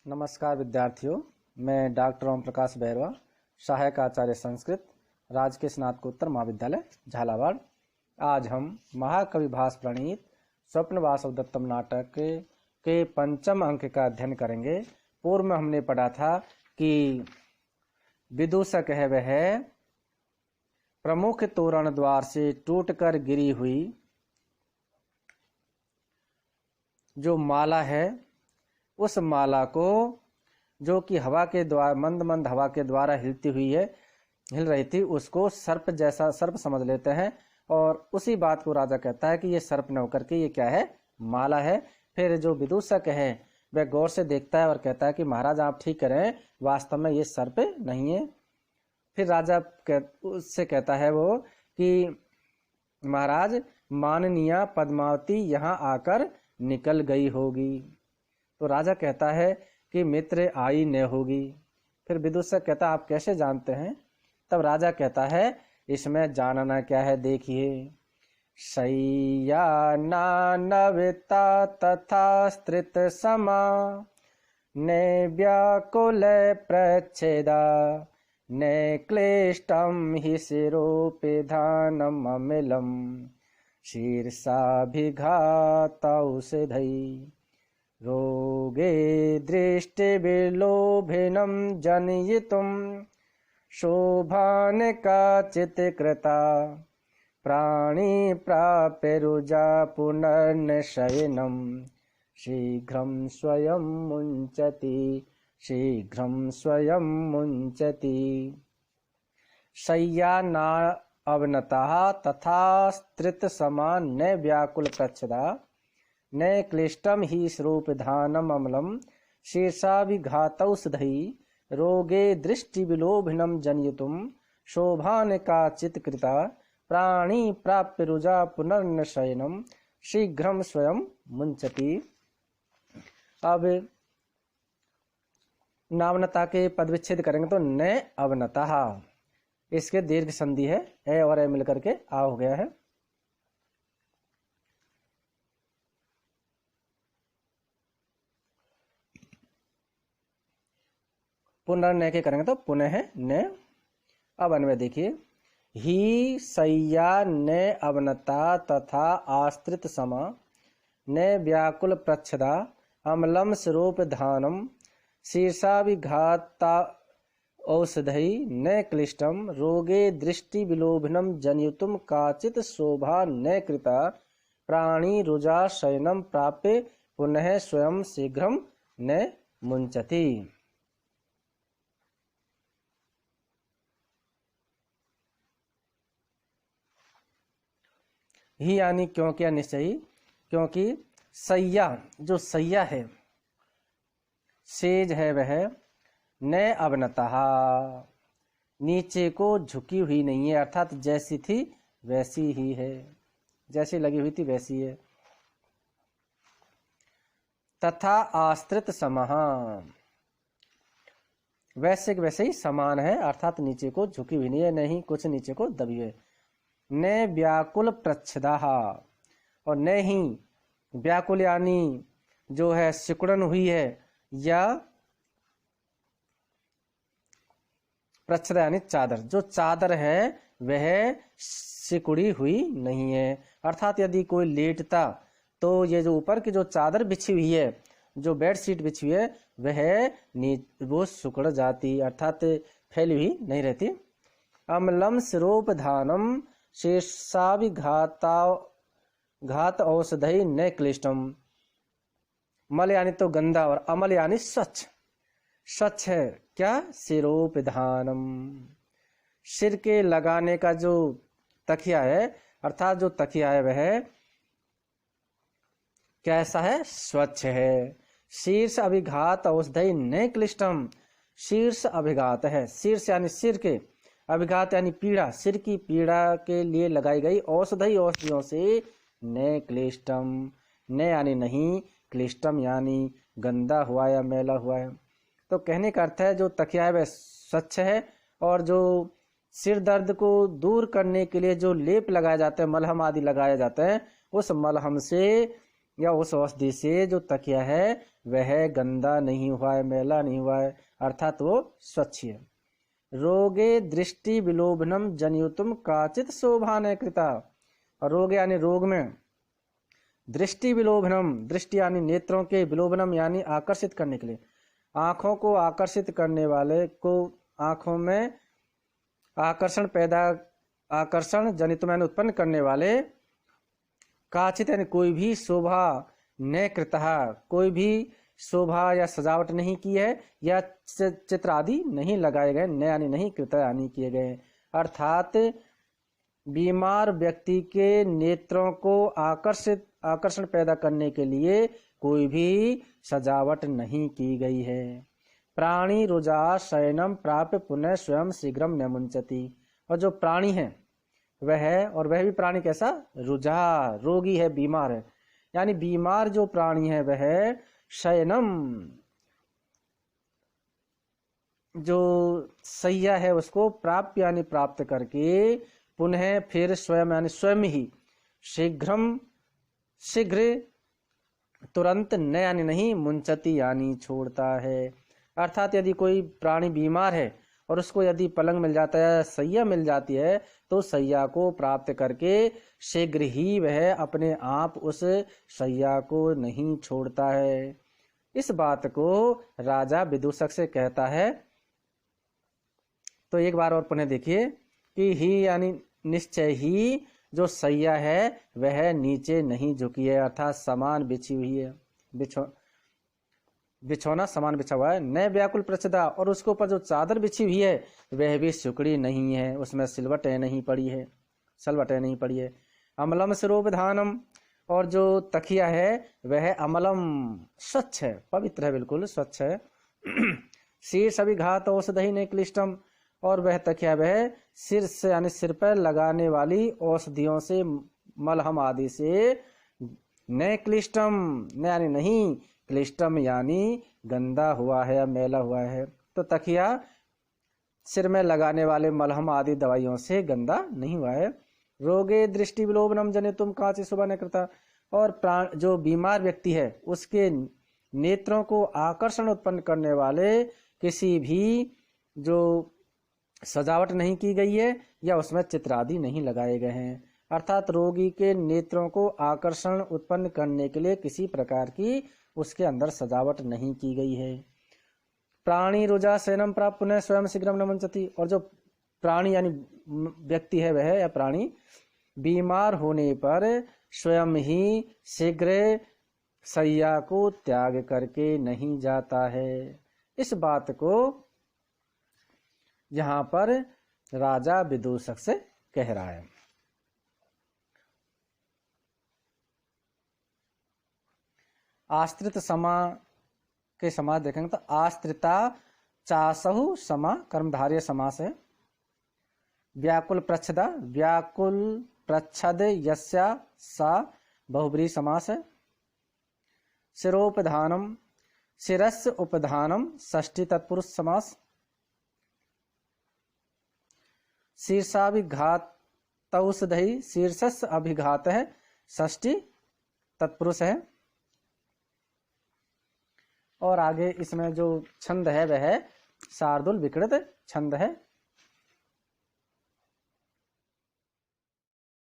नमस्कार विद्यार्थियों, मैं डॉक्टर ओम प्रकाश बैरवा, सहायक आचार्य संस्कृत, राजकीय स्नातकोत्तर महाविद्यालय झालावाड़। आज हम महाकवि भास प्रणीत स्वप्न वासव दत्तम नाटक के पंचम अंक का अध्ययन करेंगे। पूर्व में हमने पढ़ा था कि विदूषक है वह प्रमुख तोरण द्वार से टूटकर गिरी हुई जो माला है, उस माला को जो कि हवा के द्वारा मंद मंद हवा के द्वारा हिल रही थी, उसको सर्प जैसा सर्प समझ लेते हैं और उसी बात को राजा कहता है कि ये सर्प न होकर के ये क्या है, माला है। फिर जो विदूषक है वह गौर से देखता है और कहता है कि महाराज आप ठीक करें, वास्तव में ये सर्प नहीं है। फिर राजा उससे कहता है वो कि महाराज माननीय पद्मावती यहाँ आकर निकल गई होगी। तो राजा कहता है कि मित्र आई न होगी। फिर विदूषक कहता आप कैसे जानते हैं? तब राजा कहता है इसमें जानना क्या है, देखिए। शय्या नानविता तथा स्त्रित समा ने व्याकुल प्रच्छेदा ने क्लिष्टम हि शिरोपिधानम अमिलम शीर्षाभिघातौषधै रोगे दृष्टिविलोभिनं जनयितुं शोभानकाचित् कृता प्राणी प्राप्य रुजा पुनर्नशयनं शीघ्रं स्वयं मुञ्चति। शय्या न अवनतः तथा स्त्रित समान न व्याकुल प्रच्छदा न क्लिष्टम हि स्वरूपधानम अमलम शीर्षाभिघातौषधै रोगे दृष्टि विलोभनम जनयितुम शोभान काचित् कृता प्राणी प्राप्य रुजा पुनर्नशयनम शीघ्रम स्वयं मुञ्चति। अब नावनता के पद विच्छेद करेंगे तो न अवनतः, इसके दीर्घ संधि है, ए और ए मिलकर के आ हो गया है। पुनर्नय के करेंगे तो पुनः न। अब अन्वय देखिए, ही शय्या न अवनता तथा आश्रित समा न व्याकुल प्रच्छदा अमलम स्वरूप धानम शीर्षाभिघाता औषधै न क्लिष्टम रोगे दृष्टि विलोभनम जनयुतुम काचित शोभा न कृता प्राणी रुजा शयनम प्राप्य पुनः स्वयं शीघ्रम न मुञ्चति। ही यानी क्योंकि निश्चयी, क्योंकि शय्या जो शय्या है, सेज है वह न अवनतः नीचे को झुकी हुई नहीं है, अर्थात जैसी थी वैसी ही है, जैसी लगी हुई थी वैसी है। तथा आश्रित समः वैसे वैसे ही समान है, अर्थात नीचे को झुकी हुई नहीं है, नहीं कुछ नीचे को दबी है। न व्याकुल प्रच्छदा और न ही व्याकुल यानी जो है सिकुड़न हुई है, या प्रच्छदा यानी चादर, जो चादर है वह सिकुड़ी हुई नहीं है। अर्थात यदि कोई लेटता तो ये जो ऊपर की जो चादर बिछी हुई है, जो बेड शीट बिछी हुई है, वो सिकुड़ जाती, अर्थात फैली हुई नहीं रहती। अमलम स्वरूप धानम शीर्षाभिघात औषधि न क्लिष्टम। मल यानी तो गंदा और अमल यानी स्वच्छ। स्वच्छ है क्या? शिरोपिधानम, सिर के लगाने का जो तकिया है, अर्थात जो तकिया है वह कैसा है? स्वच्छ है। शीर्ष अभिघात औषधि न क्लिष्टम, शीर्ष अभिघात है, शीर्ष यानी सिर के, अभिघात यानी पीड़ा, सिर की पीड़ा के लिए लगाई गई औषधि औषधियों से न क्लिष्टम, न यानी नहीं, क्लिष्टम यानी गंदा हुआ या मैला हुआ है। तो कहने का अर्थ है जो तकिया है वह स्वच्छ है, और जो सिर दर्द को दूर करने के लिए जो लेप लगाए जाते हैं, मलहम आदि लगाए जाते हैं, उस मलहम से या उस औषधि से जो तकिया है वह गंदा नहीं हुआ है, मैला नहीं हुआ है, अर्थात वो स्वच्छ है। रोगे दृष्टि विलोभनम जनियुतम काचित शोभा न कृता। और रोग यानी रोग में, दृष्टि विलोभनम, दृष्टि यानी नेत्रों के, विलोभनम यानी आकर्षित करने के लिए, आंखों को आकर्षित करने वाले को, आंखों में आकर्षण जनित मैंने उत्पन्न करने वाले, काचित यानी कोई भी, शोभा न कृतः कोई भी शोभा या सजावट नहीं की है, या चित्र आदि नहीं लगाए गए, न यानी नहीं, कृत यानी किए गए। अर्थात बीमार व्यक्ति के नेत्रों को आकर्षण पैदा करने के लिए कोई भी सजावट नहीं की गई है। प्राणी रुजा शयनम प्राप्य पुनः स्वयं शीघ्रम न मुंचति। और जो प्राणी है वह भी प्राणी कैसा, रुजा, रोगी है, बीमार है, यानी बीमार जो प्राणी है वह शयनम, जो सैया है उसको, प्राप्य यानी प्राप्त करके, पुनः फिर स्वयं यानी स्वयं ही, शीघ्र तुरंत, न यानी नहीं, मुंचति यानी छोड़ता है। अर्थात यदि कोई प्राणी बीमार है और उसको यदि पलंग मिल जाता है, सैया मिल जाती है, तो सैया को प्राप्त करके शीघ्र ही वह अपने आप उस सैया को नहीं छोड़ता है। इस बात को राजा विदूषक से कहता है। तो एक बार और पुनः देखिए कि ही यानी निश्चय ही जो सैया है वह नीचे नहीं झुकी है, अर्थात समान बिछी हुई है, बिछौना समान बिछा हुआ है। न व्याकुल प्रचदा, और उसके ऊपर जो चादर बिछी हुई है वह भी सुकड़ी नहीं है, उसमें सिलवटें नहीं पड़ी है। अमलम सिरोपधानम, और जो तकिया है वह अमलम, स्वच्छ है, पवित्र है, बिल्कुल स्वच्छ है। शीर्ष अभिघात औषधि ने क्लिष्टम, और वह तकिया वह सिर से यानी सिर पर लगाने वाली औषधियों से, मलहम आदि से, न क्लिष्टम, न यानी नहीं, क्लिष्टम यानी गंदा हुआ है या मैला हुआ है। तो तकिया सिर में लगाने वाले मलहम आदि दवाइयों से गंदा नहीं हुआ है। रोगे दृष्टि विलोभनम जनितुम काचित् शोभा न कृता, और जो बीमार व्यक्ति है उसके नेत्रों को आकर्षण उत्पन्न करने वाले किसी भी जो सजावट नहीं की गई है या उसमें चित्र आदि नहीं लगाए गए हैं। अर्थात रोगी के नेत्रों को आकर्षण उत्पन्न करने के लिए किसी प्रकार की उसके अंदर सजावट नहीं की गई है। प्राणी रुजा शयनम प्राप्य पुनः स्वयं शीघ्रम न मुंचति, और जो प्राणी यानी व्यक्ति है वह या प्राणी बीमार होने पर स्वयं ही शीघ्र सैया को त्याग करके नहीं जाता है। इस बात को यहाँ पर राजा विदूषक से कह रहा है। आश्रित समा के समास देखेंगे तो आश्रिता चासहु समा कर्मधारय समास है। व्याकुल प्रच्छदा, व्याकुल प्रच्छद यस्या सा बहुब्रीहि समास है। शिरोपधानम, शिरस्य उपधानम षष्ठी तत्पुरुष समास। शीर्षाभिघात औषधि, शीर्षस्य अभिघात है, षष्ठी तत्पुरुष है। और आगे इसमें जो छंद है वह शार्दुल विकृत छंद है।